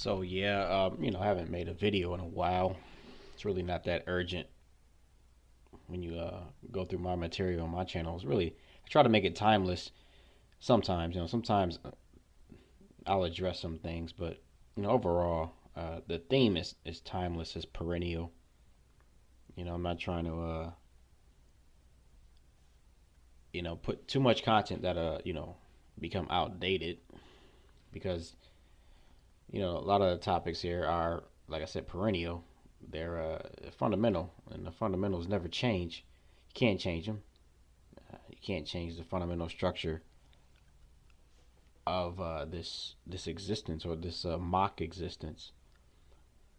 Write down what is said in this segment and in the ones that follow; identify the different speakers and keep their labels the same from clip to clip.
Speaker 1: So yeah, I haven't made a video in a while. It's really not that urgent when you go through my material on my channel. It's really I try to make it timeless. Sometimes, sometimes I'll address some things, but overall, the theme is timeless, is perennial. I'm not trying to put too much content that become outdated because a lot of the topics here are, like I said, perennial. They're fundamental, and the fundamentals never change. You can't change them. You can't change the fundamental structure of this existence, or this mock existence.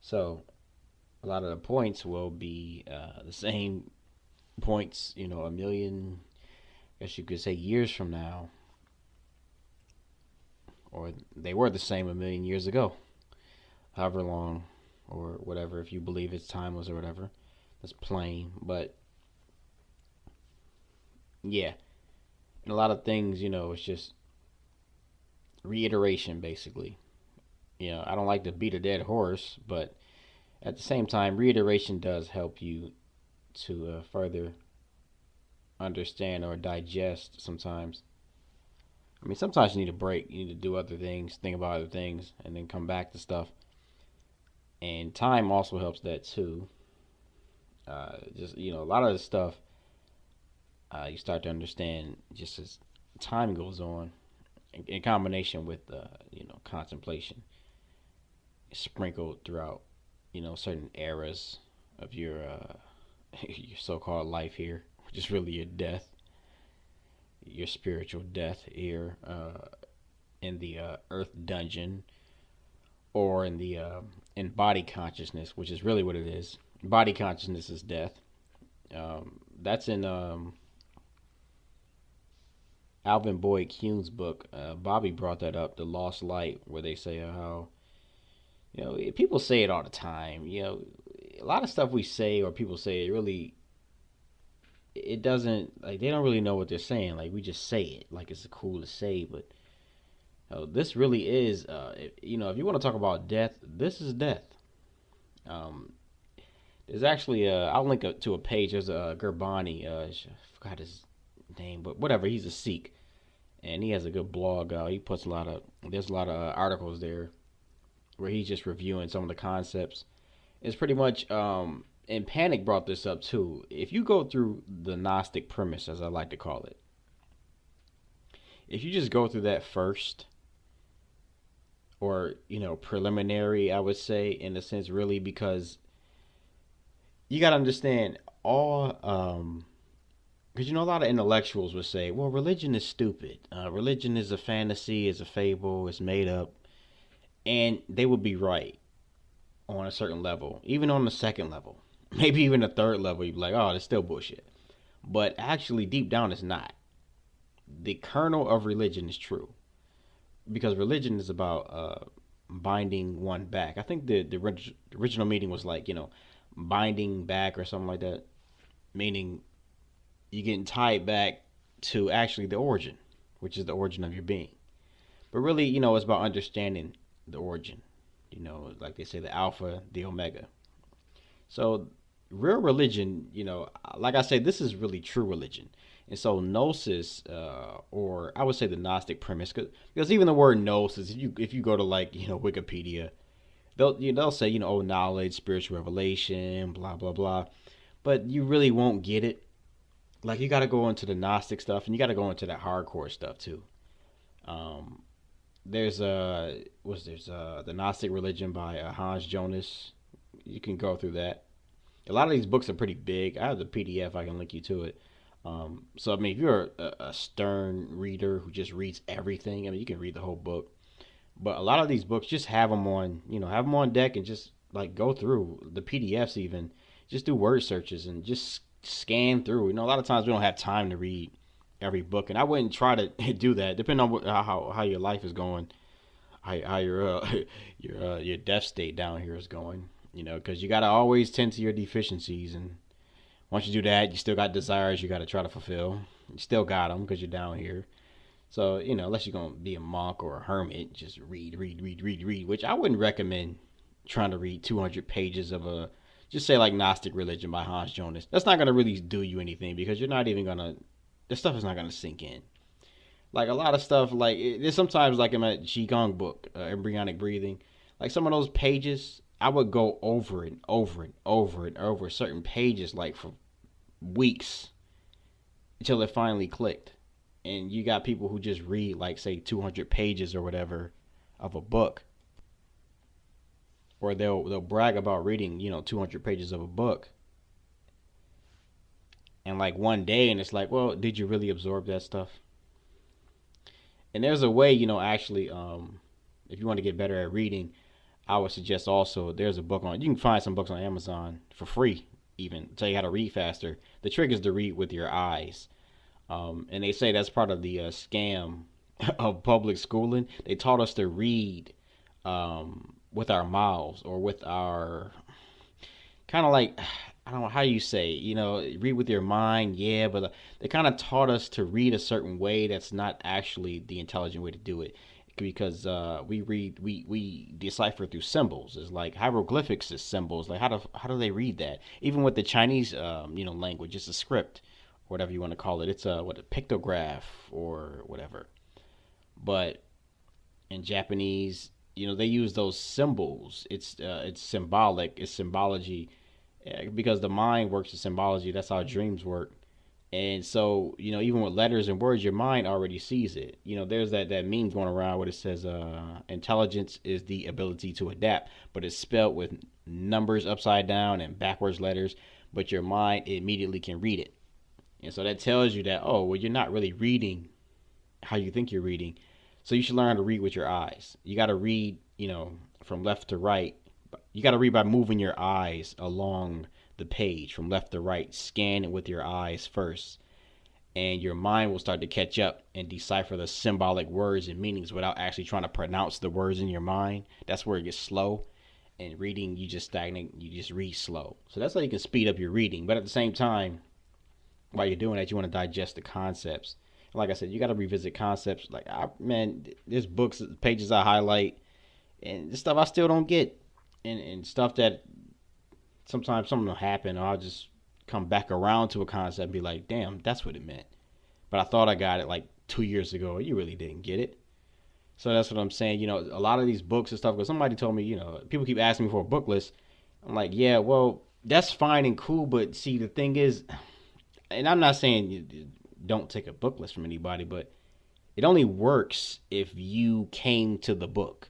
Speaker 1: So a lot of the points will be the same points, a million, I guess you could say, years from now, or they were the same a million years ago, however long, or whatever, if you believe it's timeless or whatever. That's plain. But yeah, and a lot of things, it's just reiteration, basically. I don't like to beat a dead horse, but at the same time, reiteration does help you to further understand or digest sometimes. I mean, sometimes you need a break. You need to do other things, think about other things, and then come back to stuff. And time also helps that too. Just a lot of the stuff you start to understand just as time goes on, in combination with contemplation, sprinkled throughout certain eras of your your so-called life here, which is really your death, your spiritual death here in the earth dungeon, or in the in body consciousness, which is really what it is. Body consciousness is death. That's in Alvin Boyd Kuhn's book. Bobby brought that up, The Lost Light, where they say how people say it all the time. A lot of stuff we say or people say, it doesn't, like, they don't really know what they're saying. Like, we just say it like it's cool to say, but this really is, if you want to talk about death, this is death. Um, there's actually, I'll link to a page. There's a Gurbani, I forgot his name, but whatever. He's a Sikh, and he has a good blog. He puts there's a lot of articles there where he's just reviewing some of the concepts. It's pretty much, and Panic brought this up too. If you go through the Gnostic premise, as I like to call it, if you just go through that first, or preliminary, I would say, in a sense, really, because you got to understand all, because a lot of intellectuals would say, well, religion is stupid, religion is a fantasy, is a fable, it's made up, and they would be right on a certain level, even on the second level, maybe even the third level. You'd be like, oh, that's still bullshit. But actually, deep down, it's not. The kernel of religion is true, because religion is about binding one back. I think the original meaning was like, binding back or something like that, meaning you're getting tied back to actually the origin, which is the origin of your being. But really, it's about understanding the origin. Like they say, the alpha, the omega. So real religion, like I say, this is really true religion. And so gnosis, or I would say the Gnostic premise, because even the word gnosis, if you go to, like, Wikipedia, they'll say, knowledge, spiritual revelation, blah blah blah, but you really won't get it. Like, you got to go into the Gnostic stuff, and you got to go into that hardcore stuff too. Um, there's the Gnostic religion by Hans Jonas. You can go through that. A lot of these books are pretty big. I have the PDF. I can link you to it. So I mean, if you're a stern reader who just reads everything, I mean, you can read the whole book. But a lot of these books, just have them on, have them on deck, and just, like, go through the PDFs. Even just do word searches and just scan through. A lot of times we don't have time to read every book, and I wouldn't try to do that. Depending on how your life is going, how your your death state down here is going. Because you gotta always tend to your deficiencies, and once you do that, you still got desires you gotta try to fulfill. You still got them because you're down here. So, unless you're going to be a monk or a hermit, just read, read, read, read, read, which I wouldn't recommend trying to read 200 pages of just say like Gnostic religion by Hans Jonas. That's not going to really do you anything because you're not even going to, this stuff is not going to sink in. Like a lot of stuff, like there's sometimes like in my Qigong book, embryonic breathing, like some of those pages, I would go over and over and over and over certain pages like for weeks until it finally clicked. And you got people who just read like say 200 pages or whatever of a book, or they'll brag about reading 200 pages of a book, and like one day, and it's like, well, did you really absorb that stuff? And there's a way, actually, if you want to get better at reading, I would suggest also there's a book on. You can find some books on Amazon for free, even tell you how to read faster. The trick is to read with your eyes, and they say that's part of the scam of public schooling. They taught us to read with our mouths or with our kind of like, I don't know how you say, read with your mind, yeah, but they kind of taught us to read a certain way that's not actually the intelligent way to do it, because we decipher through symbols. It's like hieroglyphics is symbols. Like how do they read that? Even with the Chinese language, it's a script, whatever you want to call it. It's a pictograph or whatever. But in Japanese, they use those symbols. It's symbolic. It's symbology, because the mind works with symbology. That's how dreams work. And so, even with letters and words, your mind already sees it. There's that meme going around where it says, intelligence is the ability to adapt, but it's spelled with numbers upside down and backwards letters, but your mind immediately can read it. And so that tells you that, oh, well, you're not really reading how you think you're reading. So you should learn how to read with your eyes. You got to read, from left to right. You got to read by moving your eyes along the page from left to right. Scan it with your eyes first, and your mind will start to catch up and decipher the symbolic words and meanings without actually trying to pronounce the words in your mind. That's where it gets slow. And reading, you just stagnate. You just read slow. So that's how you can speed up your reading. But at the same time, while you're doing that, you want to digest the concepts. Like I said, you got to revisit concepts. Like, there's books, pages I highlight, and the stuff I still don't get, and stuff that sometimes something will happen, or I'll just come back around to a concept and be like, damn, that's what it meant. But I thought I got it like 2 years ago. You really didn't get it. So that's what I'm saying. A lot of these books and stuff, because somebody told me, people keep asking me for a book list. I'm like, yeah, well, that's fine and cool, but see, the thing is, and I'm not saying you don't take a book list from anybody, but it only works if you came to the book.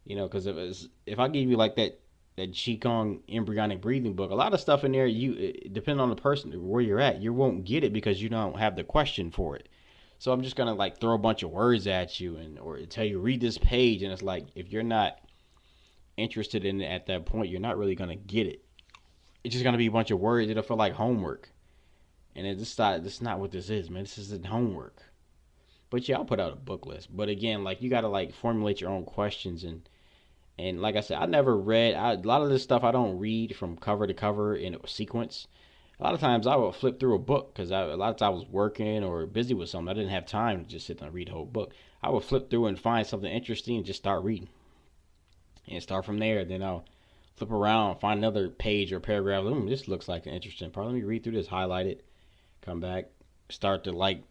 Speaker 1: Because if I give you like that Qigong embryonic breathing book, a lot of stuff in there, depending on the person where you're at, you won't get it because you don't have the question for it. So I'm just gonna like throw a bunch of words at you or tell you read this page, and it's like if you're not interested in it at that point, you're not really gonna get it. It's just gonna be a bunch of words. It'll feel like homework, and it's not what this is, man. This isn't homework. But yeah, I'll put out a book list. But again, like you gotta like formulate your own questions and like I said, I never read a lot of this stuff. I don't read from cover to cover in a sequence. A lot of times I will flip through a book because a lot of times I was working or busy with something. I didn't have time to just sit there and read the whole book. I would flip through and find something interesting and just start reading. And start from there. Then I'll flip around, find another page or paragraph. This looks like an interesting part. Let me read through this, highlight it, come back, start to like,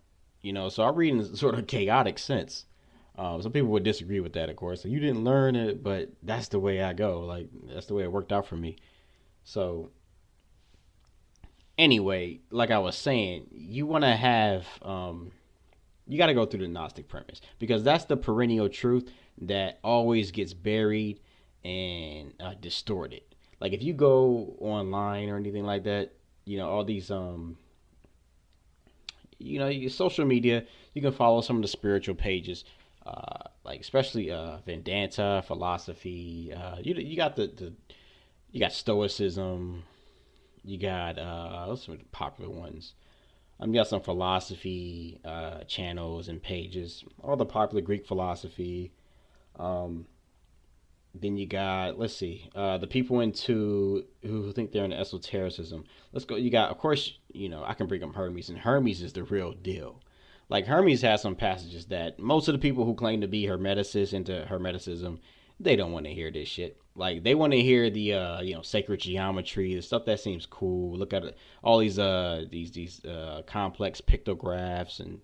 Speaker 1: so I read in sort of chaotic sense. Some people would disagree with that, of course. So you didn't learn it, but that's the way I go. Like, that's the way it worked out for me. So, anyway, like I was saying, you want to have, you got to go through the Gnostic premise because that's the perennial truth that always gets buried and distorted. Like, if you go online or anything like that, all these, social media, you can follow some of the spiritual pages. Like especially Vedanta philosophy. You got you got Stoicism. You got what's some of the popular ones. You got some philosophy channels and pages. All the popular Greek philosophy. Then you got the people who think they're in esotericism. Let's go. You got, of course, I can bring up Hermes, and Hermes is the real deal. Like Hermes has some passages that most of the people who claim to be hermeticists into hermeticism, they don't want to hear this shit. Like they want to hear the sacred geometry, the stuff that seems cool. Look at all these complex pictographs, and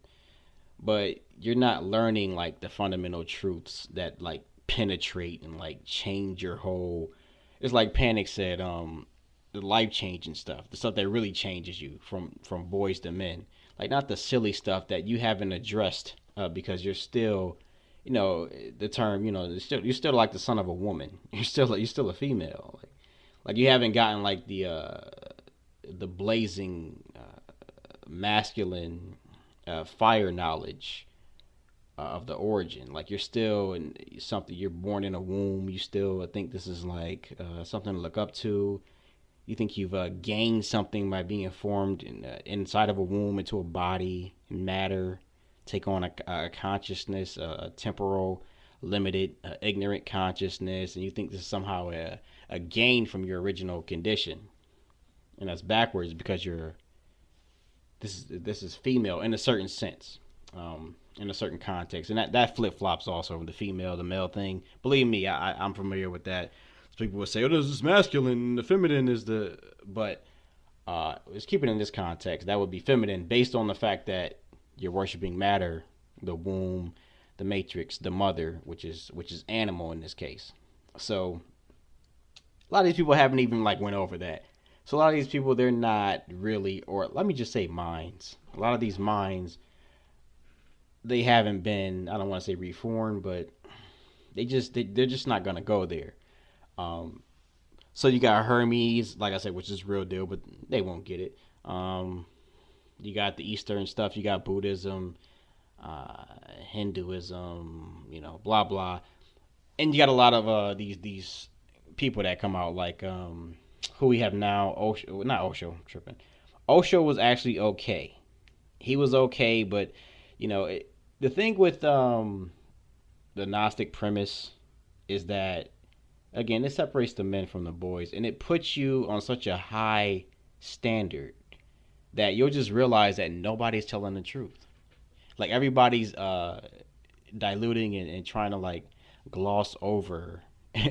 Speaker 1: but you're not learning like the fundamental truths that like penetrate and like change your whole. It's like Panic said, the life changing stuff, the stuff that really changes you from boys to men, like not the silly stuff that you haven't addressed because you're still, the term, you're still like the son of a woman. You're still a female. Like you haven't gotten like the blazing masculine fire knowledge of the origin. Like you're still in something. You're born in a womb. You still think this is like something to look up to. You think you've gained something by being formed inside of a womb into a body, matter, take on a consciousness, a temporal, limited, ignorant consciousness, and you think this is somehow a gain from your original condition, and that's backwards because this is female in a certain sense, in a certain context, and that flip flops also from the female, the male thing. Believe me, I'm familiar with that. People will say, "Oh, this is masculine, the feminine is the," but let's keep it in this context. That would be feminine based on the fact that you're worshiping matter, the womb, the matrix, the mother, which is animal in this case. So a lot of these people haven't even like went over that. So a lot of these people, they're not really, or let me just say minds. A lot of these minds, they haven't been, I don't want to say reformed, but they're just not gonna go there. So you got Hermes, like I said, which is real deal, but they won't get it. You got the Eastern stuff. You got Buddhism, Hinduism, blah blah, and you got a lot of these people that come out like who we have now. Osho, not Osho. I'm tripping. Osho was actually okay. He was okay, but the thing with the Gnostic premise is that, again, it separates the men from the boys, and it puts you on such a high standard that you'll just realize that nobody's telling the truth. Like everybody's diluting and trying to like gloss over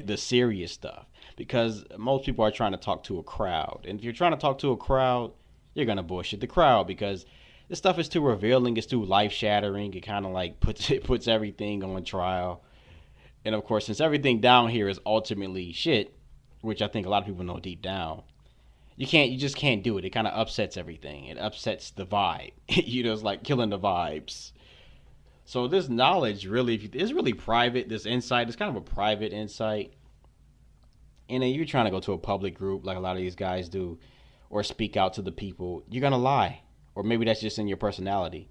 Speaker 1: the serious stuff because most people are trying to talk to a crowd, and if you're trying to talk to a crowd, you're gonna bullshit the crowd because this stuff is too revealing, it's too life shattering. It kind of like puts everything on trial. And of course, since everything down here is ultimately shit, which I think a lot of people know deep down, you just can't do it. It kind of upsets everything. It upsets the vibe. It's like killing the vibes. So this knowledge really is really private. This insight is kind of a private insight. And then you're trying to go to a public group like a lot of these guys do, or speak out to the people. You're gonna lie, or maybe that's just in your personality.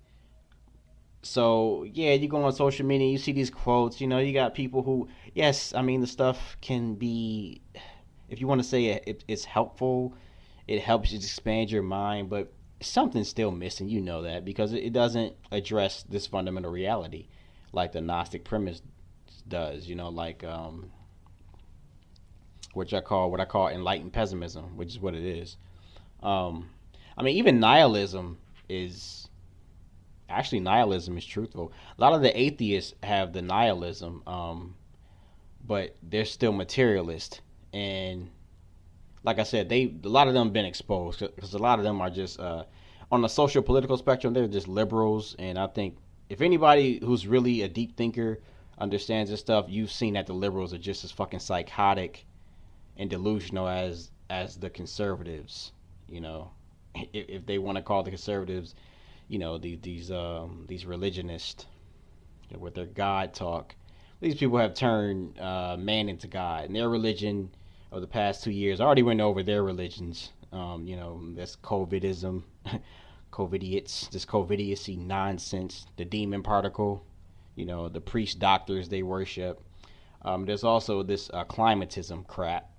Speaker 1: So yeah, you go on social media, you see these quotes. You got people who, yes, I mean the stuff can be, if you want to say it's helpful, it helps you expand your mind, but something's still missing. You know that because it doesn't address this fundamental reality, like the Gnostic premise does. Like what I call enlightened pessimism, which is what it is. I mean, even nihilism is. Actually, nihilism is truthful. A lot of the atheists have the nihilism, but they're still materialist. And like I said, a lot of them have been exposed because a lot of them are just on the social political spectrum. They're just liberals, and I think if anybody who's really a deep thinker understands this stuff, you've seen that the liberals are just as fucking psychotic and delusional as the conservatives. If they want to call the conservatives, these religionists with their God talk. These people have turned man into God, and their religion of the past 2 years. I already went over their religions. That's COVIDism, COVIDiots, this COVIDiocy nonsense, the demon particle. The priest doctors they worship. There's also this climatism crap,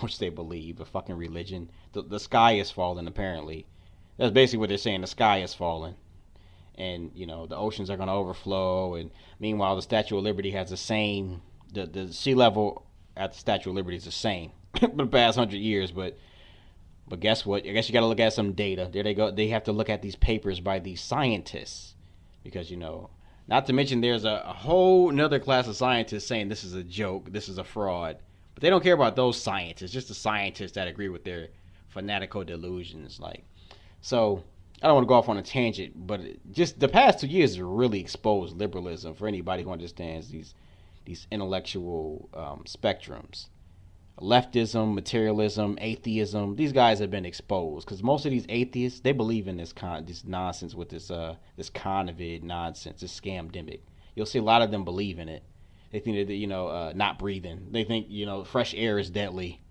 Speaker 1: which they believe a fucking religion. The sky is falling apparently. That's basically what they're saying. The sky is falling, and the oceans are going to overflow. And meanwhile, the Statue of Liberty has the same. The sea level at the Statue of Liberty is the same for the past 100 years. But guess what? I guess you got to look at some data. There they go. They have to look at these papers by these scientists because not to mention there's a whole another class of scientists saying this is a joke, this is a fraud, but they don't care about those scientists, just the scientists that agree with their fanatical delusions. Like, so I don't want to go off on a tangent, but just the past 2 years have really exposed liberalism for anybody who understands these intellectual spectrums. Leftism, materialism, atheism. These guys have been exposed because most of these atheists, they believe in this nonsense with this convid nonsense, this scamdemic. You'll see a lot of them believe in it. They think that not breathing. They think fresh air is deadly.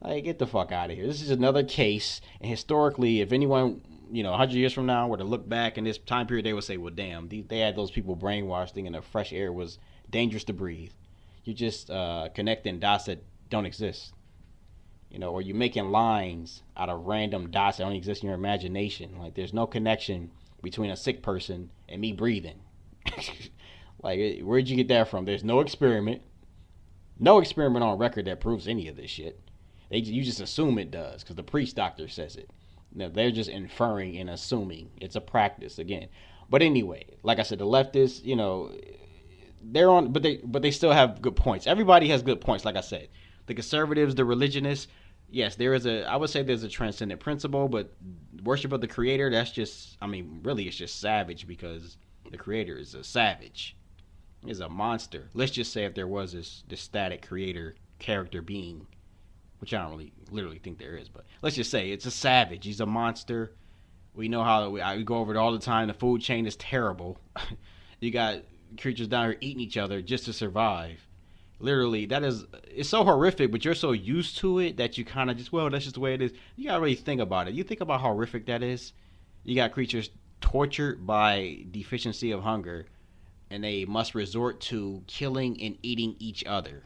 Speaker 1: Like, get the fuck out of here. This is another case, and historically, if anyone 100 years from now were to look back in this time period, they would say, well, damn, they had those people brainwashed thinking that fresh air was dangerous to breathe. You're just connecting dots that don't exist, or you're making lines out of random dots that don't exist in your imagination. Like, there's no connection between a sick person and me breathing. Like, where'd you get that from? There's no experiment on record that proves any of this shit. You just assume it does because the priest doctor says it. They're just inferring and assuming. It's a practice again. But anyway, like I said, the leftists, they're on, but they still have good points. Everybody has good points, like I said. The conservatives, the religionists, yes, I would say there's a transcendent principle, but worship of the creator, that's just, really it's just savage because the creator is a savage. Is a monster. Let's just say if there was this static creator character being, which I don't really literally think there is, but let's just say it's a savage. He's a monster. We know how we go over it all the time. The food chain is terrible. You got creatures down here eating each other just to survive. Literally, it's so horrific, but you're so used to it that you kind of just, well, that's just the way it is. You gotta really think about it. You think about how horrific that is. You got creatures tortured by deficiency of hunger, and they must resort to killing and eating each other.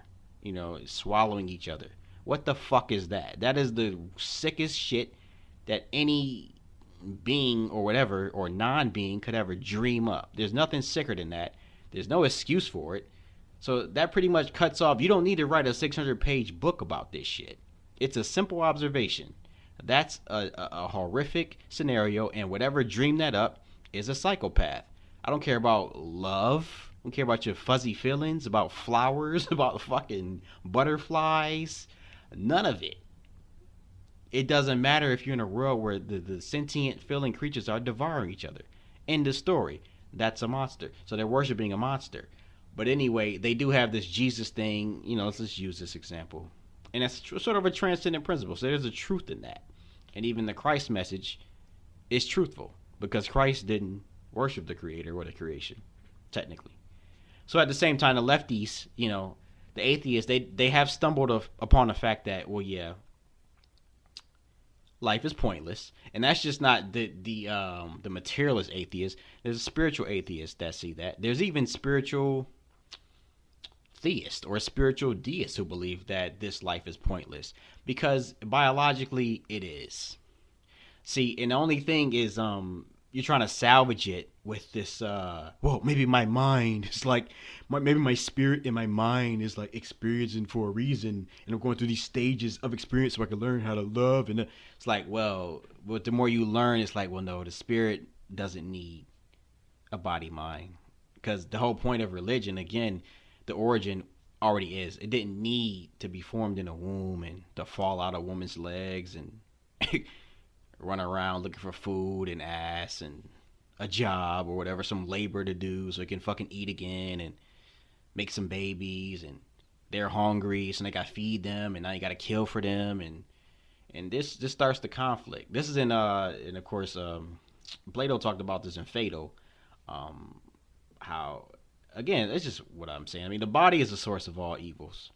Speaker 1: Swallowing each other. What the fuck is that? That is the sickest shit that any being or whatever, or non-being, could ever dream up. There's nothing sicker than that. There's no excuse for it. So that pretty much cuts off. You don't need to write a 600-page book about this shit. It's a simple observation. That's a horrific scenario, and whatever dreamed that up is a psychopath. I don't care about love. I don't care about your fuzzy feelings, about flowers, about fucking butterflies. None of it. It doesn't matter if you're in a world where the sentient feeling creatures are devouring each other. End of story. That's a monster. So they're worshiping a monster. But anyway, they do have this Jesus thing. Let's just use this example. And that's sort of a transcendent principle. So there's a truth in that. And even the Christ message is truthful. Because Christ didn't worship the creator or the creation, technically. So at the same time, the lefties, the atheists, they have stumbled upon the fact that, well, yeah, life is pointless. And that's just not the materialist atheists. There's spiritual atheists that see that. There's even spiritual theists or spiritual deists who believe that this life is pointless because biologically it is. See, and the only thing is you're trying to salvage it with this well, maybe my mind is like maybe my spirit and my mind is like experiencing for a reason, and I'm going through these stages of experience so I can learn how to love. And it's like, well, but the more you learn, it's like, well, no, the spirit doesn't need a body mind, because the whole point of religion, again, the origin already is, it didn't need to be formed in a womb and to fall out of a woman's legs and run around looking for food and ass and a job or whatever, some labor to do so it can fucking eat again and make some babies, and they're hungry, so they gotta feed them, and now you gotta kill for them, and this starts the conflict. This is and of course Plato talked about this in Phaedo, how, again, it's just what I'm saying. I mean, the body is the source of all evils.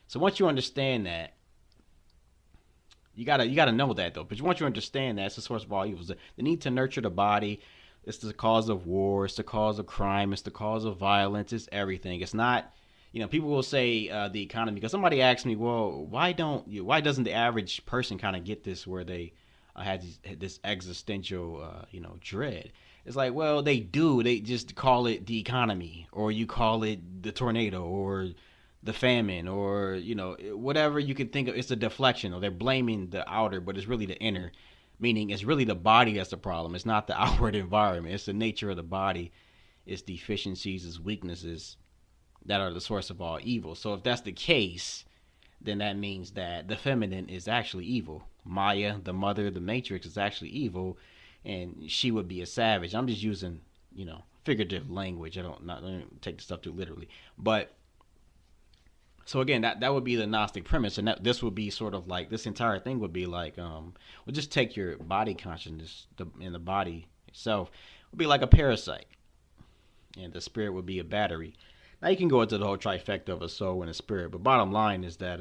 Speaker 1: So once you understand that, you gotta know that though. But once you understand that it's the source of all evils, the need to nurture the body, it's the cause of war, it's the cause of crime, it's the cause of violence, it's everything. It's not, people will say the economy, because somebody asked me, well, why doesn't the average person kind of get this, where they had this existential dread? It's like, well, they do. They just call it the economy, or you call it the tornado, or the famine, or whatever you can think of. It's a deflection, or they're blaming the outer, but it's really the inner. Meaning it's really the body that's the problem. It's not the outward environment. It's the nature of the body, its deficiencies, its weaknesses that are the source of all evil. So if that's the case, then that means that the feminine is actually evil. Maya, the mother, the matrix, is actually evil, and she would be a savage. I'm just using, figurative language. I don't take the stuff too literally. But so again, that would be the Gnostic premise, and that this would be sort of like this entire thing would be like, well, just take your body consciousness in the body itself would be like a parasite, and the spirit would be a battery. Now you can go into the whole trifecta of a soul and a spirit, but bottom line is that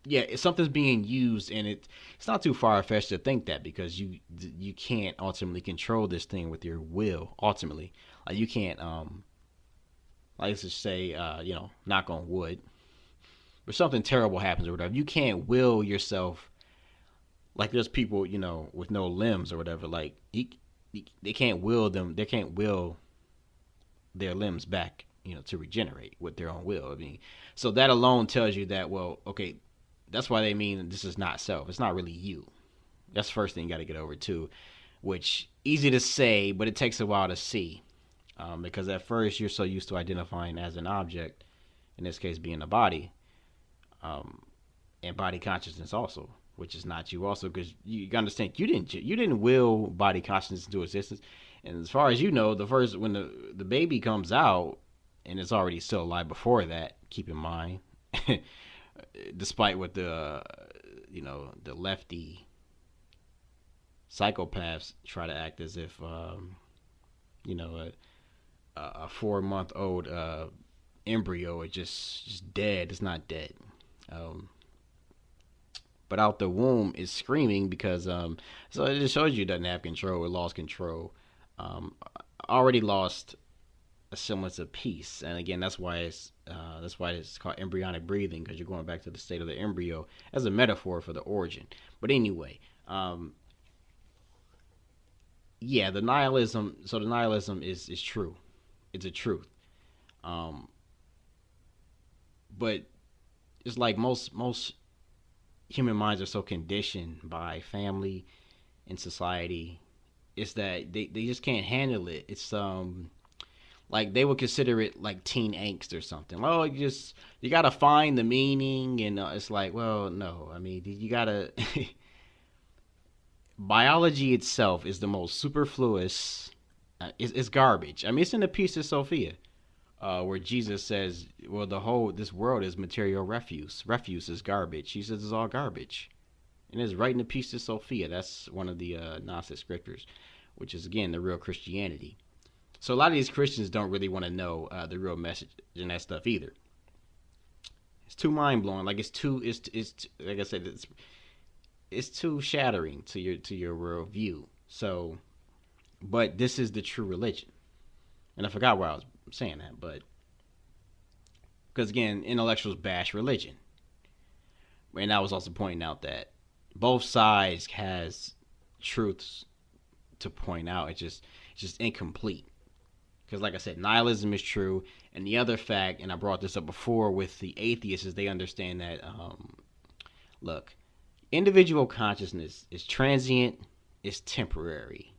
Speaker 1: if something's being used, and it's not too far fetched to think that, because you can't ultimately control this thing with your will. Ultimately, like you can't like let's just say knock on wood, but something terrible happens or whatever. You can't will yourself. Like there's people with no limbs or whatever. Like they can't will them. They can't will their limbs back, to regenerate with their own will. I mean, so that alone tells you that, well, okay, that's why they mean this is not self. It's not really you. That's the first thing you got to get over too, which easy to say, but it takes a while to see, because at first you're so used to identifying as an object, in this case being a body, and body consciousness also, which is not you also, because you understand you didn't will body consciousness into existence. And as far as you know, when the baby comes out, and it's already still alive before that, keep in mind, despite what the lefty psychopaths try to act as if a 4-month-old embryo is just dead. It's not dead. But out the womb is screaming because so it just shows you it doesn't have control. It lost control. Already lost a semblance of peace, and again, that's why it's called embryonic breathing, because you're going back to the state of the embryo as a metaphor for the origin. But anyway, the nihilism. So the nihilism is true. It's a truth. But it's like most human minds are so conditioned by family and society. It's that they just can't handle it. It's like they would consider it like teen angst or something. Oh, you gotta find the meaning, and it's like, well, no. I mean, you gotta. Biology itself is the most superfluous. It's garbage. I mean, it's in the Pistis Sophia, where Jesus says, well, this world is material refuse. Refuse is garbage. He says it's all garbage. And it's right in the Pistis Sophia. That's one of the Gnostic scriptures, which is, again, the real Christianity. So a lot of these Christians don't really want to know the real message and that stuff either. It's too mind-blowing. Like, it's like I said, it's too shattering to your world view. So, but this is the true religion. And I forgot why I was saying that, but because, again, intellectuals bash religion. And I was also pointing out that both sides has truths to point out. It's just incomplete. Because, like I said, nihilism is true. And the other fact, and I brought this up before with the atheists, is they understand that, look, individual consciousness is transient, is temporary.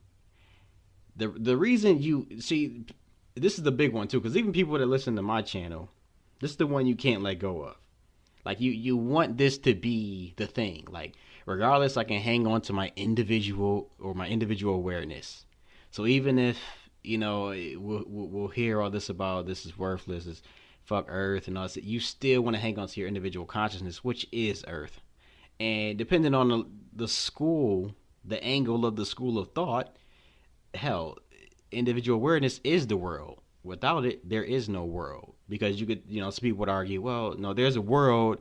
Speaker 1: The reason you see, this is the big one too, because even people that listen to my channel, this is the one you can't let go of. Like you want this to be the thing. Like regardless, I can hang on to my individual awareness. So even if we'll hear all this about this is worthless, it's fuck Earth and all this, you still want to hang on to your individual consciousness, which is Earth. And depending on the school, the angle of the school of thought, hell, individual awareness is the world. Without it, there is no world. Because you could, some people would argue, well, no, there's a world,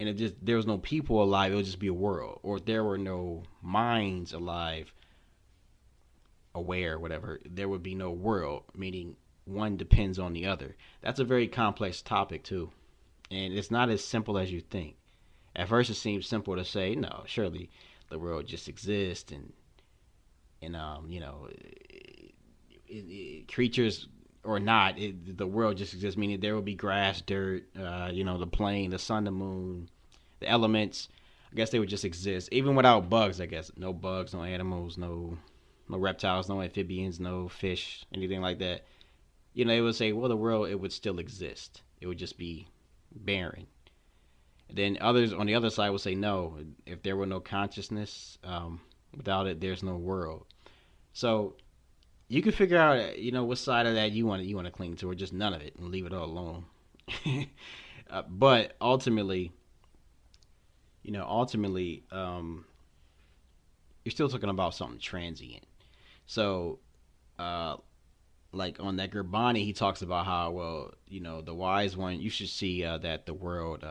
Speaker 1: and if there was no people alive, it would just be a world. Or if there were no minds alive, aware, whatever, there would be no world, meaning one depends on the other. That's a very complex topic, too. And it's not as simple as you think. At first, it seems simple to say, no, surely the world just exists, and creatures or not, the world just exists, meaning there will be grass, dirt, the plane, the sun, the moon, the elements. I guess they would just exist even without bugs. I guess no bugs, no animals, no reptiles, no amphibians, no fish, anything like that. They would say, well, the world, it would still exist. It would just be barren. Then others on the other side would say, no, if there were no consciousness, without it, there's no world. So you can figure out, what side of that you want to cling to, or just none of it and leave it all alone. But ultimately, you're still talking about something transient. So, like on that Gurbani, he talks about how, well, the wise one, you should see that the world,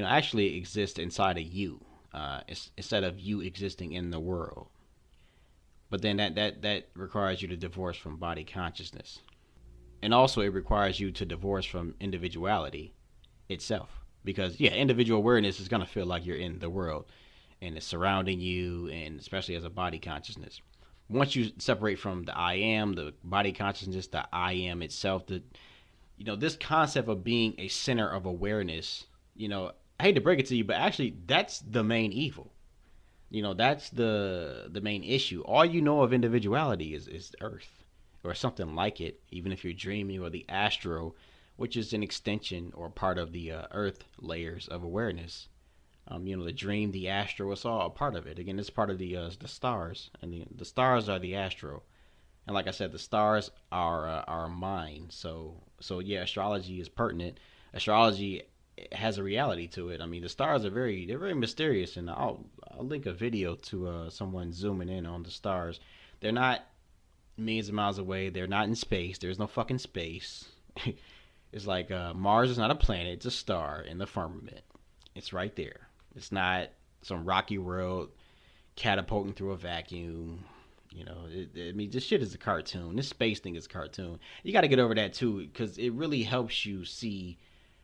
Speaker 1: actually exists inside of you, instead of you existing in the world. But then that requires you to divorce from body consciousness, and also it requires you to divorce from individuality itself, because individual awareness is gonna feel like you're in the world and it's surrounding you, and especially as a body consciousness. Once you separate from the I am, the body consciousness, the I am itself, this concept of being a center of awareness, I hate to break it to you, but actually that's the main evil. That's the main issue. All you know of individuality is Earth, or something like it, even if you're dreaming, or the astral, which is an extension or part of the Earth layers of awareness. The dream, the astral, it's all a part of it. Again, it's part of the stars, and the stars are the astral. And like I said, the stars are our mind. So yeah, astrology is pertinent. Astrology has a reality to it. I mean, the stars are they're very mysterious, and I'll link a video to someone zooming in on the stars. They're not millions of miles away. They're not in space. There's no fucking space. It's like Mars is not a planet. It's a star in the firmament. It's right there. It's not some rocky world catapulting through a vacuum. I mean, this shit is a cartoon. This space thing is a cartoon. You got to get over that too, because it really helps you see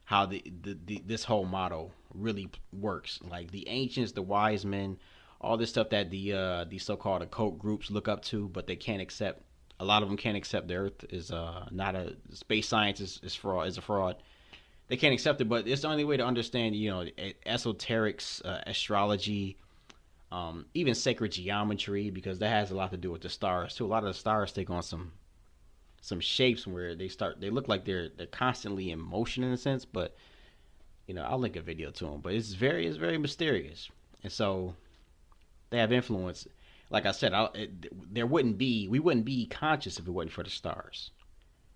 Speaker 1: how this whole model really works. Like the ancients, the wise men, all this stuff that the so-called occult groups look up to, but they can't accept. A lot of them can't accept the Earth is not a space science is fraud, is a fraud. They can't accept it, but it's the only way to understand, esoterics, astrology, even sacred geometry, because that has a lot to do with the stars too. A lot of the stars take on some shapes where they look like they're constantly in motion in a sense. But I'll link a video to them. But it's very mysterious, and so they have influence. Like I said, we wouldn't be conscious if it wasn't for the stars.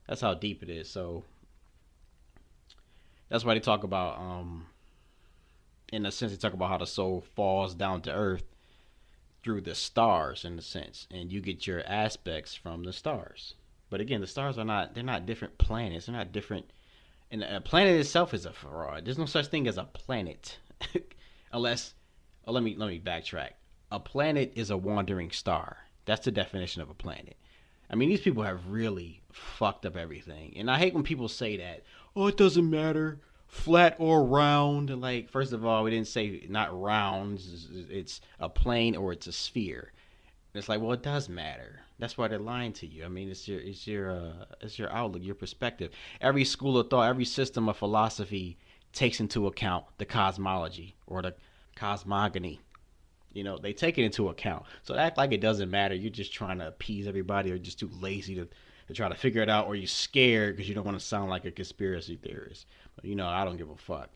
Speaker 1: That's how deep it is. So that's why they talk about, in a sense, they talk about how the soul falls down to earth through the stars, in a sense, and you get your aspects from the stars. But again, the stars they're not different planets. They're not different. And a planet itself is a fraud. There's no such thing as a planet. Unless, let me backtrack. A planet is a wandering star. That's the definition of a planet. I mean, these people have really fucked up everything. And I hate when people say that, oh, it doesn't matter, flat or round. Like, first of all, we didn't say not round. It's a plane or it's a sphere. It's like, well, it does matter. That's why they're lying to you. I mean, it's your outlook, your perspective. Every school of thought, every system of philosophy takes into account the cosmology or the cosmogony. They take it into account. So to act like it doesn't matter, you're just trying to appease everybody, or just too lazy to try to figure it out, or you're scared because you don't want to sound like a conspiracy theorist. But I don't give a fuck.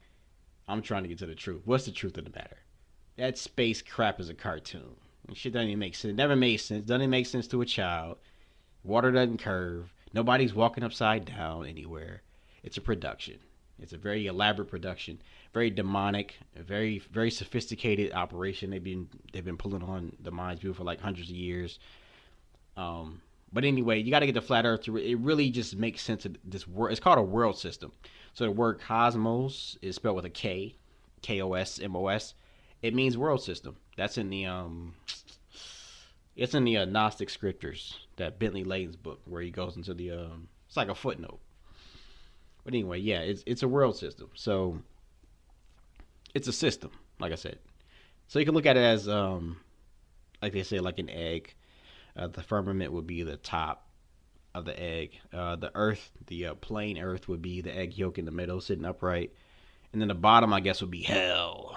Speaker 1: I'm trying to get to the truth. What's the truth of the matter? That space crap is a cartoon. And shit doesn't even make sense. It never made sense. Doesn't make sense to a child. Water doesn't curve. Nobody's walking upside down anywhere. It's a production. It's a very elaborate production, very demonic, a very sophisticated operation. They've been pulling on the minds of people for like hundreds of years. But anyway, you got to get the flat Earth. It really just makes sense of this world. It's called a world system. So the word cosmos is spelled with a K, Kosmos. It means world system. That's in the it's in the Gnostic scriptures, that Bentley Layton's book, where he goes into the it's like a footnote. But anyway, yeah, it's a world system. So it's a system, like I said. So you can look at it as, like they say, like an egg. The firmament would be the top of the egg. The earth, the plain earth, would be the egg yolk in the middle, sitting upright. And then the bottom, I guess, would be hell.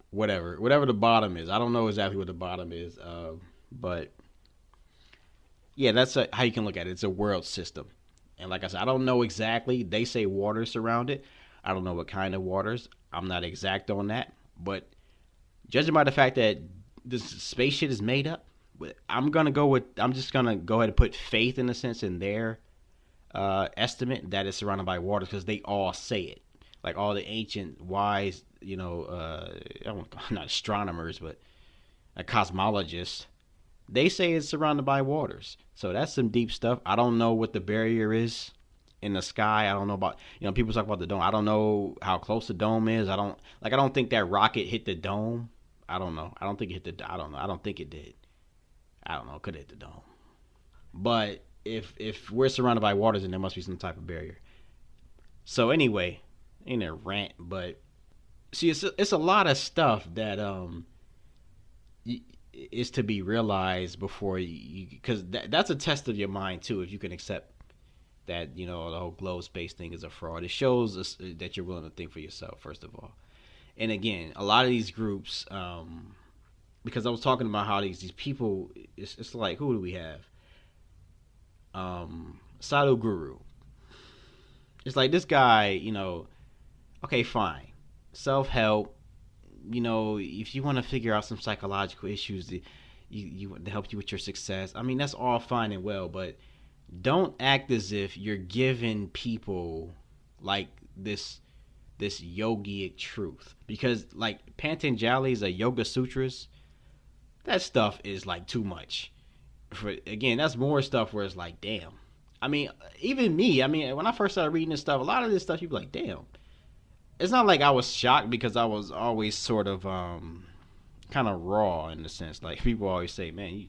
Speaker 1: whatever the bottom is. I don't know exactly what the bottom is, but yeah, that's how you can look at it. It's a world system, and like I said, I don't know exactly. They say waters surround it. I don't know what kind of waters. I'm not exact on that, but judging by the fact that this space shit is made up, I'm just gonna go ahead and put faith in a sense in their estimate that it's surrounded by waters because they all say it. Like all the ancient wise, not astronomers, but cosmologists, they say it's surrounded by waters. So that's some deep stuff. I don't know what the barrier is in the sky. I don't know about, people talk about the dome. I don't know how close the dome is. I don't think that rocket hit the dome. I don't know. I don't think it hit the, I don't know. I don't think it did. I don't know. It could have hit the dome. But if we're surrounded by waters, then there must be some type of barrier. So anyway, ain't a rant, but see, it's a lot of stuff that is to be realized before you, because that's a test of your mind too. If you can accept that, the whole globe space thing is a fraud, it shows us that you're willing to think for yourself, first of all. And again, a lot of these groups, because I was talking about how these people, it's like, who do we have? Sadhu Guru. It's like this guy, okay, fine, self-help. If you want to figure out some psychological issues to help you with your success, I mean, that's all fine and well, but don't act as if you're giving people like this yogic truth, because like Patanjali's Yoga Sutras, that stuff is like too much. Again, that's more stuff where it's like, damn. I mean, even me, when I first started reading this stuff, a lot of this stuff, you'd be like, damn. It's not like I was shocked because I was always sort of kind of raw in the sense. Like people always say, man,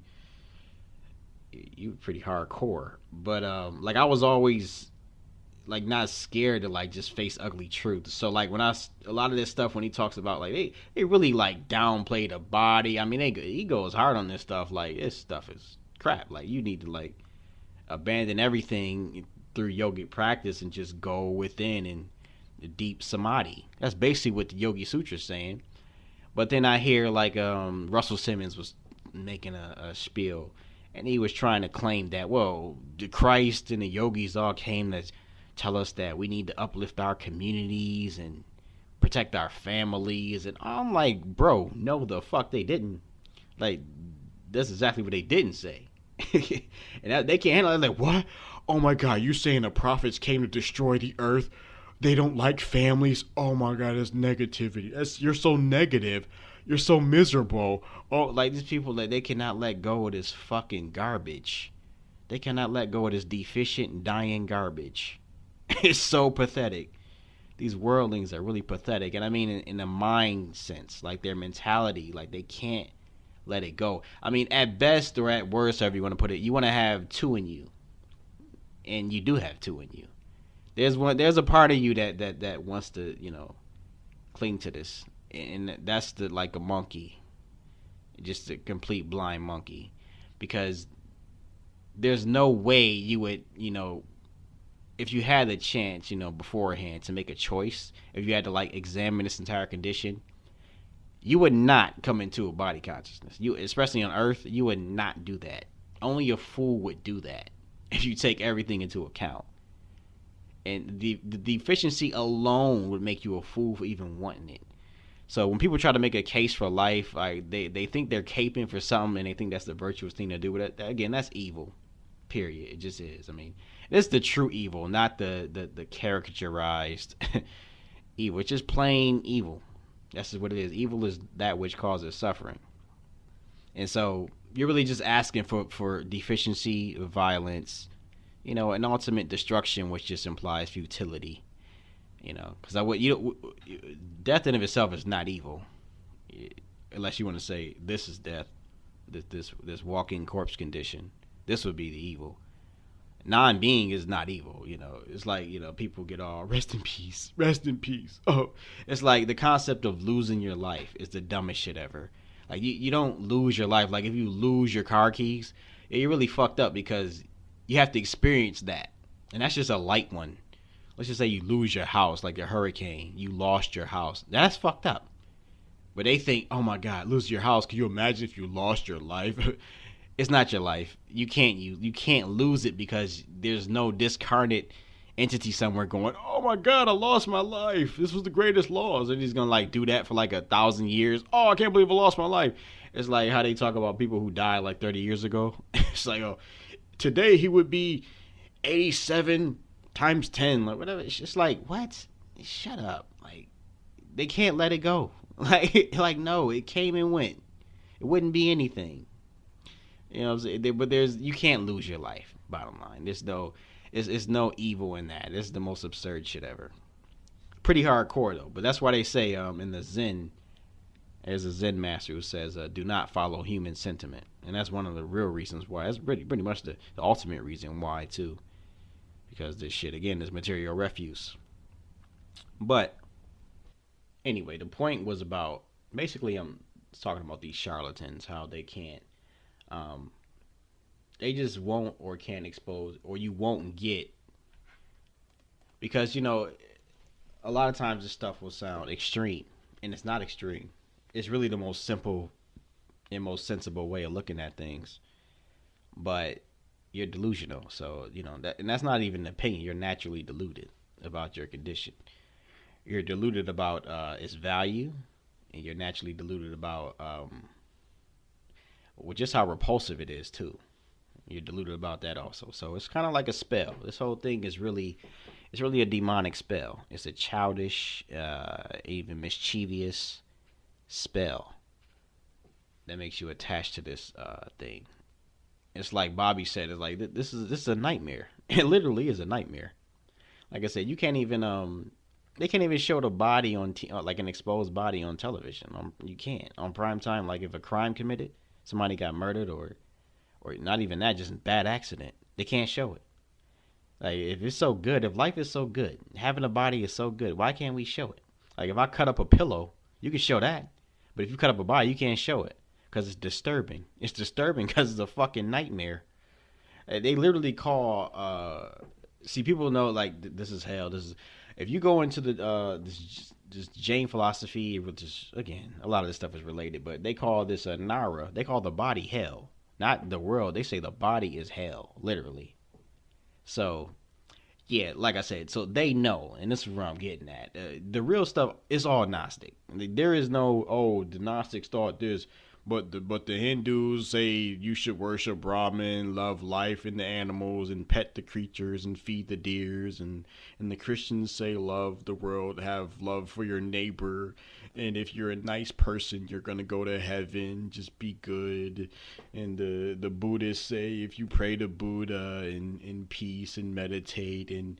Speaker 1: you pretty hardcore. But like I was always like not scared to like just face ugly truth. So like a lot of this stuff when he talks about like they really like downplay the body. I mean, he goes hard on this stuff. Like this stuff is crap. Like you need to like abandon everything through yogic practice and just go within and deep samadhi. That's basically what the Yogi Sutra's saying. But then I hear like Russell Simmons was making a spiel, and he was trying to claim that, well, the Christ and the yogis all came to tell us that we need to uplift our communities and protect our families. And I'm like, bro, no, the fuck they didn't. Like, that's exactly what they didn't say. And they can't handle it. Like, what? Oh my God, you saying the prophets came to destroy the earth? They don't like families. Oh my God, that's negativity. You're so negative. You're so miserable. Oh, like these people, like they cannot let go of this fucking garbage. They cannot let go of this deficient, dying garbage. It's so pathetic. These worldlings are really pathetic, and I mean in a mind sense, like their mentality, like they can't let it go. I mean, at best or at worst, however you want to put it, you want to have two in you, and you do have two in you. There's a part of you that wants to, cling to this, and that's like a monkey, just a complete blind monkey, because there's no way you would, if you had the chance, beforehand to make a choice, if you had to like examine this entire condition, you would not come into a body consciousness. You, especially on Earth, you would not do that. Only a fool would do that if you take everything into account. And the deficiency alone would make you a fool for even wanting it. So when people try to make a case for life, like they think they're caping for something, and they think that's the virtuous thing to do with it. Again, that's evil. Period. It just is. I mean, it's the true evil, not the caricaturized evil. It's just plain evil. That's just what it is. Evil is that which causes suffering. And so you're really just asking for deficiency, violence, an ultimate destruction, which just implies futility. Because death in of itself is not evil, unless you want to say this is death, this walking corpse condition. This would be the evil. Non-being is not evil. It's like people get all rest in peace, rest in peace. Oh, it's like the concept of losing your life is the dumbest shit ever. Like you don't lose your life. Like if you lose your car keys, you're really fucked up because you have to experience that, and that's just a light one. Let's just say you lose your house, like a hurricane. You lost your house. That's fucked up. But they think, oh my God, lose your house. Can you imagine if you lost your life? It's not your life. You can't lose it because there's no discarnate entity somewhere going, oh my God, I lost my life. This was the greatest loss. And he's gonna like do that for like 1,000 years. Oh, I can't believe I lost my life. It's like how they talk about people who died like 30 years ago. It's like, oh, today he would be 87 times 10, like whatever. It's just like, what? Shut up. Like, they can't let it go. Like no, it came and went. It wouldn't be anything. You know what I'm saying? But you can't lose your life. Bottom line, it's no evil in that. It's the most absurd shit ever. Pretty hardcore though. But that's why they say in the Zen, there's a Zen master who says, do not follow human sentiment, and that's one of the real reasons why. That's pretty much the ultimate reason why too, because this shit again is material refuse. But anyway, the point was about basically I'm talking about these charlatans, how they can't, they just won't or can't expose, or you won't get, because a lot of times this stuff will sound extreme, and it's not extreme. It's really the most simple and most sensible way of looking at things, but you're delusional. So that, and that's not even an opinion. You're naturally deluded about your condition. You're deluded about its value, and you're naturally deluded about just how repulsive it is too. You're deluded about that also. So it's kind of like a spell. This whole thing is it's really a demonic spell. It's a childish, even mischievous spell that makes you attached to this thing. It's like Bobby said. It's like this is a nightmare. It literally is a nightmare. Like I said, you can't even they can't even show the body on like an exposed body on television. You can't on prime time. Like if a crime committed, somebody got murdered, or not even that, just a bad accident, they can't show it. Like if it's so good, if life is so good, having a body is so good, why can't we show it? Like if I cut up a pillow, you can show that, but if you cut up a body, you can't show it because it's disturbing. It's disturbing because it's a fucking nightmare. They literally call. See, people know like this is hell. This is if you go into the this Jain philosophy, which is again a lot of this stuff is related, but they call this a Nara. They call the body hell, not the world. They say the body is hell, literally. So, yeah, like I said, so they know, and this is where I'm getting at. The real stuff is all Gnostic. There is no, the Gnostics thought this, but the Hindus say you should worship Brahman, love life and the animals, and pet the creatures and feed the deers, and the Christians say love the world, have love for your neighbor, and if you're a nice person, you're gonna go to heaven. Just be good. And the Buddhists say if you pray to Buddha in peace and meditate and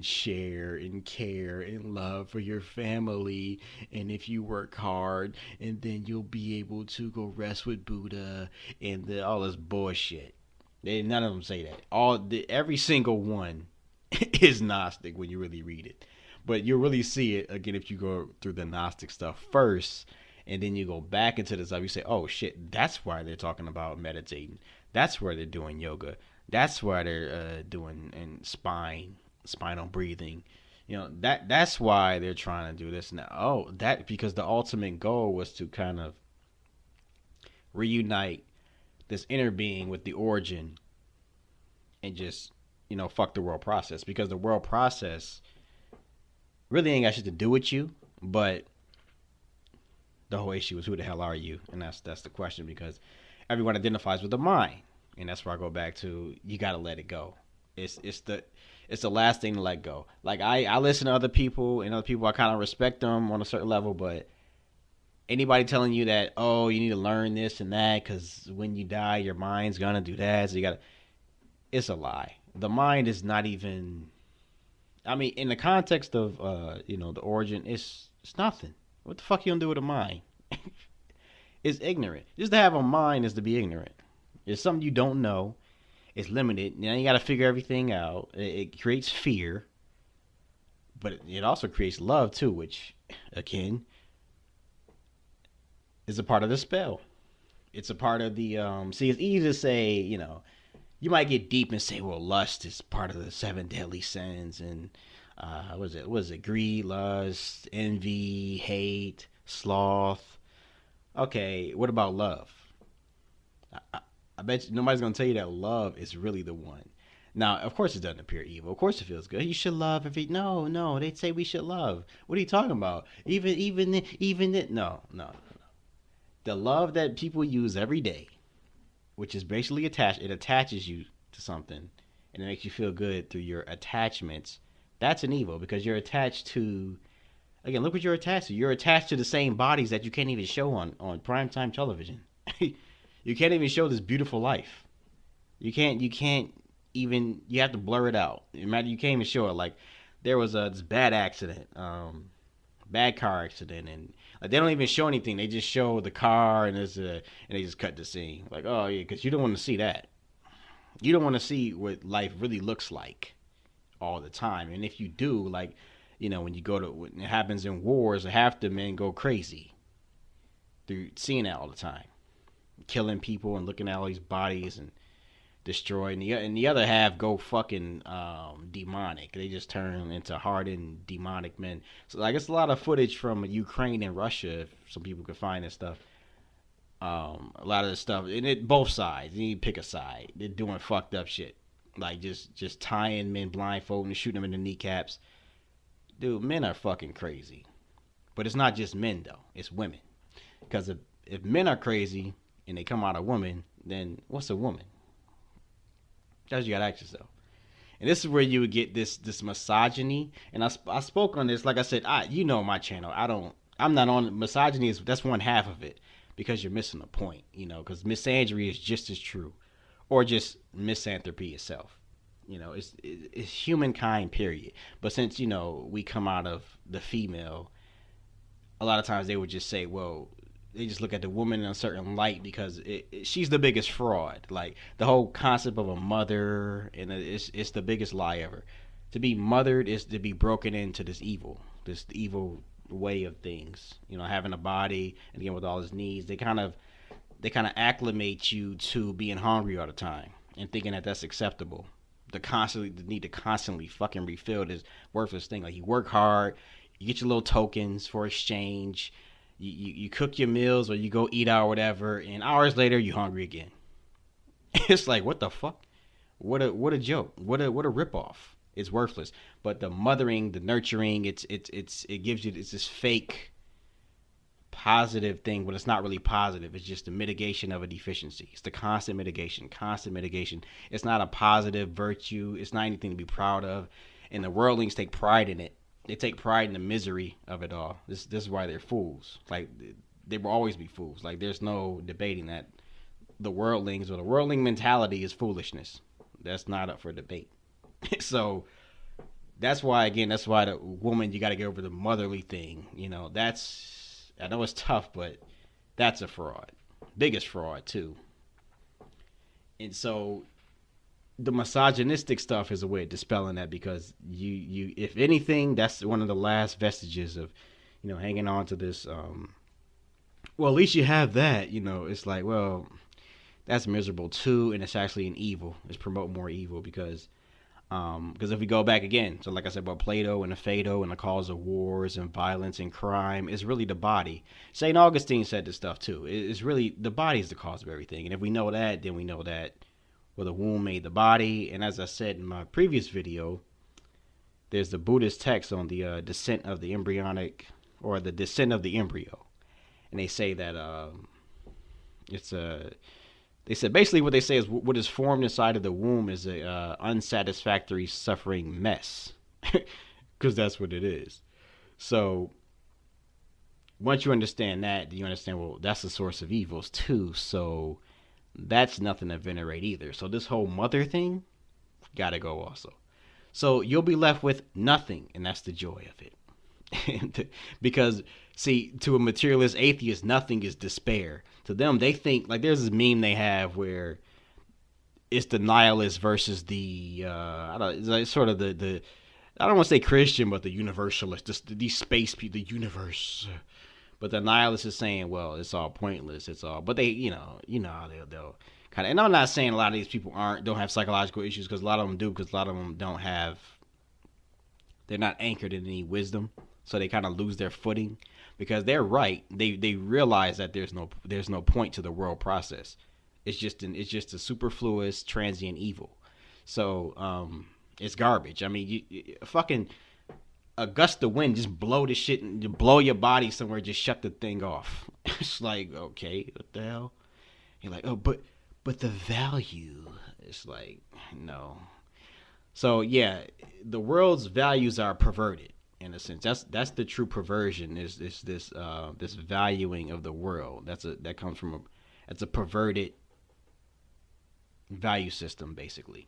Speaker 1: share and care and love for your family, and if you work hard, and then you'll be able to go rest with Buddha, and all this bullshit. None of them say that. Every single one is Gnostic when you really read it. But you'll really see it, again, if you go through the Gnostic stuff first, and then you go back into the stuff, you say, oh, shit, that's why they're talking about meditating. That's where they're doing yoga. That's why they're doing spinal breathing. That's why they're trying to do this now. Oh, because the ultimate goal was to kind of reunite this inner being with the origin and just, fuck the world process. Because the world process really ain't got shit to do with you, but the whole issue is who the hell are you? And that's the question, because everyone identifies with the mind, and that's where I go back to, you gotta let it go. It's the last thing to let go. Like I listen to other people, and other people I kind of respect them on a certain level, but anybody telling you that, oh, you need to learn this and that because when you die your mind's gonna do that, so it's a lie. The mind is not even, I mean, in the context of, the origin, it's nothing. What the fuck you gonna do with a mind? It's ignorant. Just to have a mind is to be ignorant. It's something you don't know. It's limited. Now you got to figure everything out. It creates fear, but it also creates love too, which, again, is a part of the spell. It's a part of the. See, it's easy to say, you might get deep and say, well, lust is part of the 7 deadly sins, and what is it? Greed, lust, envy, hate, sloth, Okay, what about love? I, I bet you nobody's gonna tell you that love is really the one. Now, of course, it doesn't appear evil. Of course, it feels good. You should love every. No, no, they say we should love. What are you talking about? Even it. No, no. The love that people use every day, which is basically attached. It attaches you to something, and it makes you feel good through your attachments. That's an evil because you're attached to. Again, look what you're attached to. You're attached to the same bodies that you can't even show on primetime television. You can't even show this beautiful life. You can't even you have to blur it out. Imagine you can't even show it. Like there was this bad accident, bad car accident, and like they don't even show anything. They just show the car and they just cut the scene. Like oh yeah, because you don't want to see that. You don't want to see what life really looks like all the time. And if you do, like when you go to when it happens in wars, half the men go crazy through seeing that all the time, killing people and looking at all these bodies and destroyed, and the other half go fucking demonic. They just turn into hardened demonic men. So like it's a lot of footage from Ukraine and Russia. If some people could find this stuff. A lot of the stuff, and it both sides. You pick a side. They're doing fucked up shit, like just tying men blindfold and shooting them in the kneecaps. Dude, men are fucking crazy. But it's not just men though. It's women. Because if men are crazy and they come out of woman, then what's a woman? That's what you gotta ask yourself. And this is where you would get this misogyny. And I spoke on this, like I said, my channel. I'm not on misogyny. That's one half of it because you're missing the point, because misandry is just as true, or just misanthropy itself. It's humankind, period. But since we come out of the female, a lot of times they would just say, well, they just look at the woman in a certain light because she's the biggest fraud. Like the whole concept of a mother, and it's the biggest lie ever. To be mothered is to be broken into this evil way of things. Having a body and again with all his needs, they kind of acclimate you to being hungry all the time and thinking that that's acceptable. The need to constantly fucking refill this worthless thing. Like you work hard, you get your little tokens for exchange. You cook your meals or you go eat out or whatever, and hours later you're hungry again. It's like what the fuck? What a joke. What a ripoff. It's worthless. But the mothering, the nurturing, it gives you this fake positive thing, but it's not really positive. It's just the mitigation of a deficiency. It's the constant mitigation. It's not a positive virtue. It's not anything to be proud of. And the worldlings take pride in it. They take pride in the misery of it all. This is why they're fools. Like they will always be fools. Like there's no debating that the worldlings or the worldling mentality is foolishness. That's not up for debate. So that's why the woman, you got to get over the motherly thing. I know it's tough, but that's a fraud. Biggest fraud too. And so the misogynistic stuff is a way of dispelling that because you if anything, that's one of the last vestiges of hanging on to this well, at least you have that. It's like, well, that's miserable too, and it's actually an evil. It's promote more evil because if we go back again, so like I said about Plato and the Phaedo and the cause of wars and violence and crime, it's really the body. St. Augustine said this stuff too. It's really the body is the cause of everything, and if we know that, then we know that the womb made the body. And as I said in my previous video, there's the Buddhist text on the descent of the embryonic, or the descent of the embryo, and they say that they said basically what they say is what is formed inside of the womb is a unsatisfactory suffering mess, because that's what it is. So once you understand that, you understand, well, that's the source of evils too. So that's nothing to venerate either. So this whole mother thing gotta go also. So you'll be left with nothing, and that's the joy of it. Because see, to a materialist atheist, nothing is despair. To them, they think, like there's this meme they have where it's the nihilist versus the it's sort of the I don't want to say Christian, but the universalist, just these space people, the universe. But the nihilist is saying, well, it's all pointless. It's all, but they, how they'll kind of. And I'm not saying a lot of these people don't have psychological issues, because a lot of them do, because a lot of them they're not anchored in any wisdom. so they kind of lose their footing because they're right. They realize that there's no point to the world process. It's just a superfluous transient evil. So it's garbage. I mean, fucking a gust of wind just blow the shit and blow your body somewhere, just shut the thing off. It's like, okay, what the hell? You're like, oh, but the value. It's like, no. So yeah, the world's values are perverted in a sense. That's the true perversion. Is this valuing of the world? That comes from it's a perverted value system basically.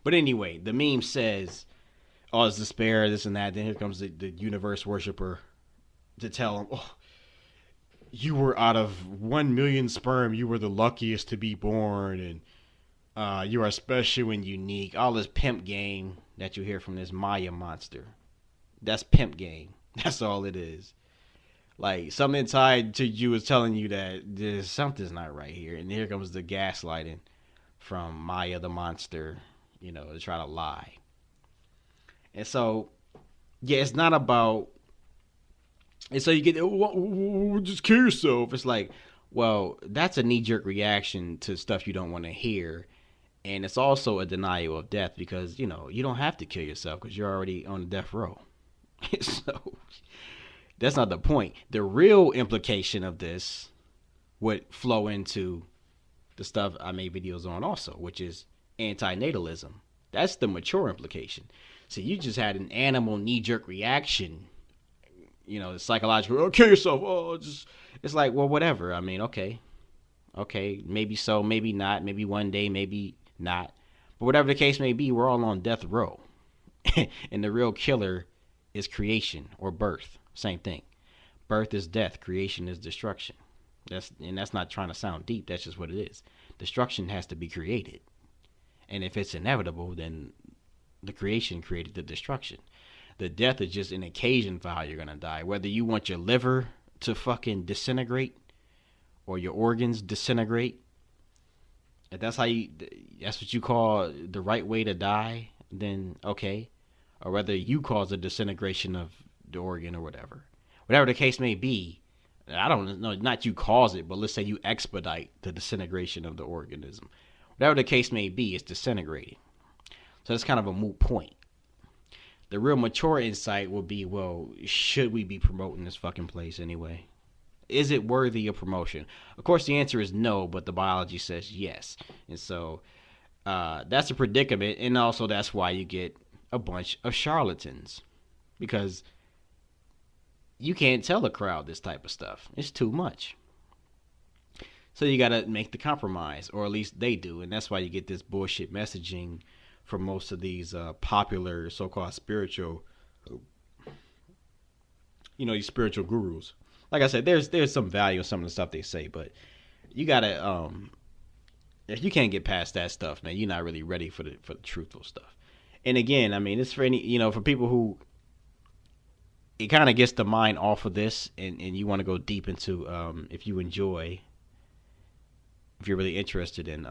Speaker 1: But anyway, the meme says, "Oh, it's despair, this and that." Then here comes the universe worshiper to tell him, "Oh, you were out of 1 million sperm. You were the luckiest to be born, and you are special and unique." All this pimp game that you hear from this Maya monster. That's pimp game. That's all it is. Like, something inside to you is telling you that there's something's not right here. And here comes the gaslighting from Maya the monster, to try to lie. And so, yeah, it's not about... And so you get, just kill yourself. It's like, well, that's a knee-jerk reaction to stuff you don't want to hear. And it's also a denial of death because, you don't have to kill yourself because you're already on the death row. So that's not the point. The real implication of this would flow into the stuff I made videos on also, which is antinatalism. That's the mature implication. So you just had an animal knee-jerk reaction, the psychological, oh, kill yourself. Oh, it's like, well, whatever. I mean, okay, maybe so, maybe not, maybe one day, maybe not. But whatever the case may be, we're all on death row. And the real killer is creation or birth. Same thing. Birth is death. Creation is destruction. That's not trying to sound deep. That's just what it is. Destruction has to be created. And if it's inevitable, then the creation created the destruction. The death is just an occasion for how you're going to die. Whether you want your liver to fucking disintegrate or your organs disintegrate, if that's what you call the right way to die, then okay. Or whether you cause a disintegration of the organ or whatever. Whatever the case may be, I don't know, not you cause it, but let's say you expedite the disintegration of the organism. Whatever the case may be, it's disintegrating. So that's kind of a moot point. The real mature insight will be, well, should we be promoting this fucking place anyway? Is it worthy of promotion? Of course, the answer is no, but the biology says yes. And so that's a predicament, and also that's why you get a bunch of charlatans. Because you can't tell a crowd this type of stuff. It's too much. So you got to make the compromise, or at least they do. And that's why you get this bullshit messaging from most of these popular so-called spiritual, these spiritual gurus. Like I said, there's some value in some of the stuff they say, but you got to, if you can't get past that stuff, man, you're not really ready for the truthful stuff. And again, I mean, it's for any, for people who, it kind of gets the mind off of this, and you want to go deep into, if you're really interested in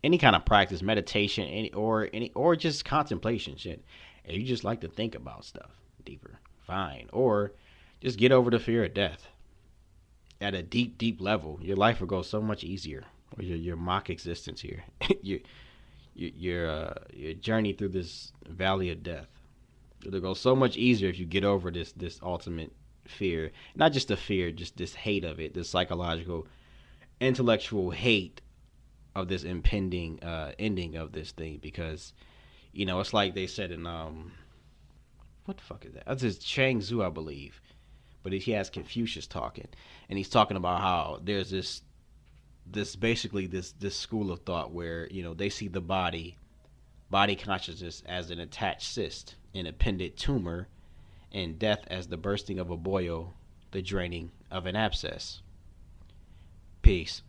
Speaker 1: any kind of practice, meditation, or just contemplation shit, and you just like to think about stuff deeper, fine. Or just get over the fear of death at a deep, deep level. Your life will go so much easier. Or your mock existence here, your journey through this valley of death. It'll go so much easier if you get over this ultimate fear. Not just the fear, just this hate of it, this psychological, intellectual hate of this impending ending of this thing. Because, it's like they said in, what the fuck is that? That's his Chang Tzu, I believe. But he has Confucius talking. And he's talking about how there's this school of thought where, they see the body consciousness as an attached cyst, an appended tumor, and death as the bursting of a boil, the draining of an abscess. Peace.